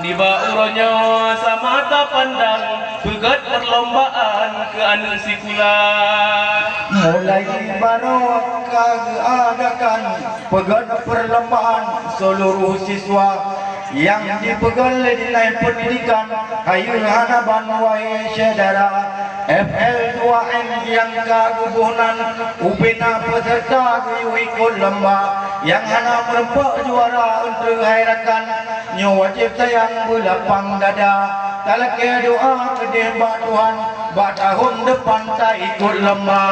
Niba uronyo sama mata pandang pegat perlombaan ke anu sikula. Mulai baru keadakan pegat perlombaan seluruh siswa yang dipegal nilai pendidikan ayu hanaban wahai saudara FL2N yang kagubunan ubina peserta ikut lomba yang hana merempak juara untuk hairakan nyo wajib sayang berlapang dada talak doa kedeh bak Tuhan bak tahun depan tak ikut lomba.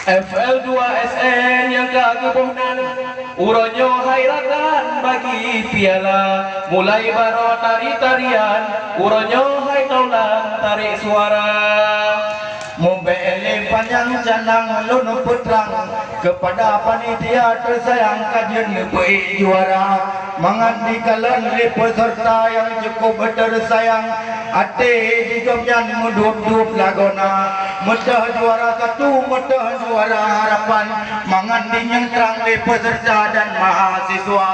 FL2SN yang kagebunan uronyo hairatan bagi piala mulai baro tari-tarian uronyo hai taulan tarik suara membeli panjang canang lun putrang kepada panitia tersayang kajian baik juara mangandi kalian peserta yang cukup tersayang ate digomyan mudup-dup lagona mudah juara satu mudah juara harapan mangandi yang terang peserta dan mahasiswa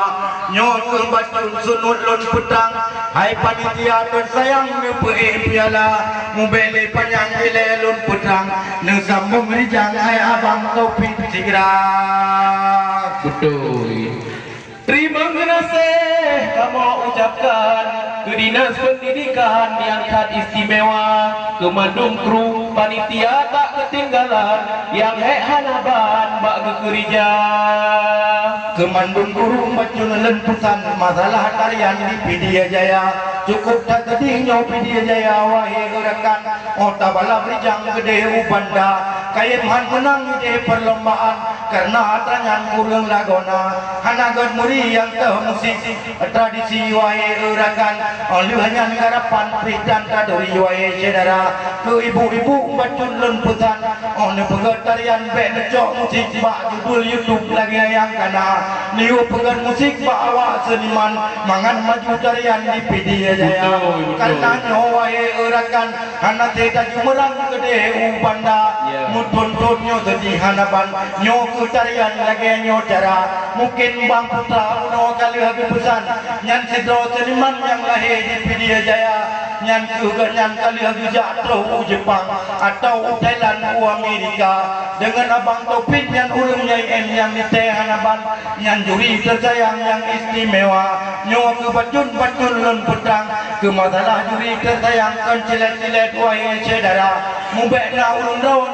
nyol kembacun sunut lun putrang hai panitia tersayang baik piala membeli panjang gile lun putrang nesambung rijang hai abang Taufik segera. Betul. Terima kasih kamu ucapkan ke Dinas Pendidikan yang kat istimewa ke Mandung Kru panitia tak ketinggalan yang hanaban bak gekerja ke Mandung Kru macun lentusan masalah tarian di Pidia Jaya cukup tak kedingnya Pidia Jaya wahai rekan otak bala rijang gede ubanda kaya man menang di perlombaan karena atanyan kurang lagona hanagan muri yang teh musik tradisi wahai rekan oleh hanya ngarapan pridan kadori wahai saudara ke ibu-ibu macun lentusan oleh pengetarian band cok musik bak judul YouTube lagi yang kana niu pegan musik bak awak seniman mangan maju tarian di Pidia Jaya karena wahai rekan hana tega jumerang gede ubanda mudon-donyo jadi hanapan nyo kutarian lagi nyo cara mungkin bang putra uno kali habis pesan nyan sidro seniman yang lahir di Pidia Jaya nyan keganyan kali habis jatuh Jepang atau Thailand Amerika dengan abang Taufik nyan ulungnya yang di hanapan nyan juri tersayang yang istimewa nyo kebacun-bacun lun putrang ke masalah juri tersayang kan cilet-cilet wahai saudara mubekna ulung daun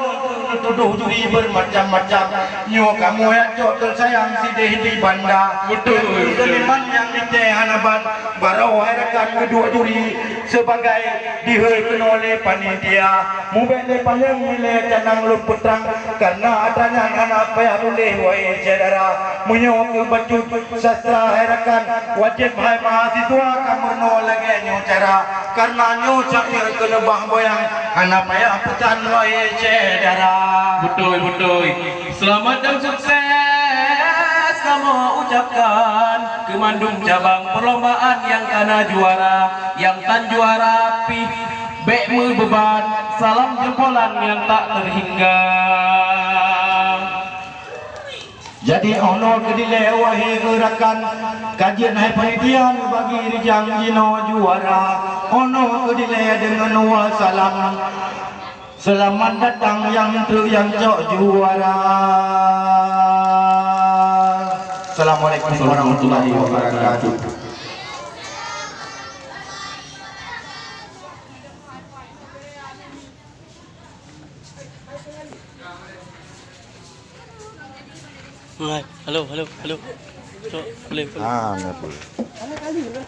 tuduh juri bermacam-macam nyo kamu yang cok tersayang sidih di banda betul seniman yang di hanaban barau harakan kedua juri sebagai dihulkan oleh panitia mubekna panjang nilai canang lun putrang karena adanya anak payah boleh wahai saudara menyo ke baju sastra harakan wajib hai mahasiswa kamu no lagi nyo cara karena nyo cakir ke lebah boyang anak payah pesan wahai saudara. Betul. Selamat dan sukses kamu ucapkan ke Mandung cabang perlombaan yang kana juara yang tan juara pi bekmu beban salam jempolan yang tak terhingga. Jadi honor kedile wahai gerakan kajian hai panitia bagi rijang jino juara honor kedile dengan wassalam. Selamat datang yang cok juara. Assalamualaikum warahmatullahi wabarakatuh. Halo. Cok, boleh. Boleh.